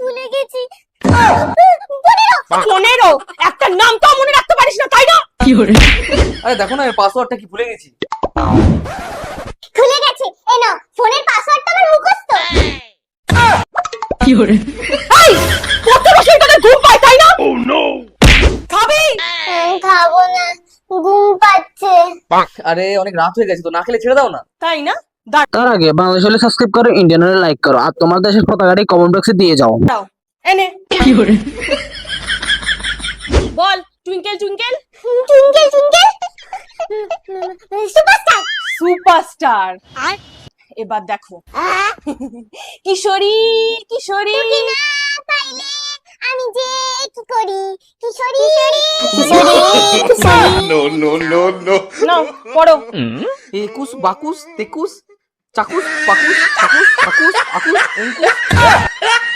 ভুলে গেছি। 15 একটা নাম তো মনে রাখতে পারিস না তাই না? আরে দেখো না পাসওয়ার্ডটা কি ভুলে গেছি। ভুলে গেছি, এই নাও ফোনের পাসওয়ার্ডটা আমার মুখস্থ। এই পড়তে বসে তোদের ঘুম পায় তাই না? খাবি? খাবো না, ঘুম পাচ্ছে। আরে অনেক রাত হয়ে গেছে তো, না খেলে ছেড়ে দাও না। তাই না? তার আগে বাংলাদেশ হলে সাবস্ক্রাইব করো, ইন্ডিয়ান হলে লাইক করো, আর তোমার দেশের পতাকাটি কমেন্ট বক্সে দিয়ে যাও। দাও এনে বল twinkle twinkle twinkle twinkle superstar. Superstar. এবার দেখো কিশোরী কিশোরী তোকে না পাইলে আমি যে কি করি, কিশোরী কিশোরী কিশোরী। নাও পড়ো। একুশ বাকুশ তেকুশ চাকুশ পাকুশ ঠাকুস ঠাকুস আকুশ অঙ্কুশ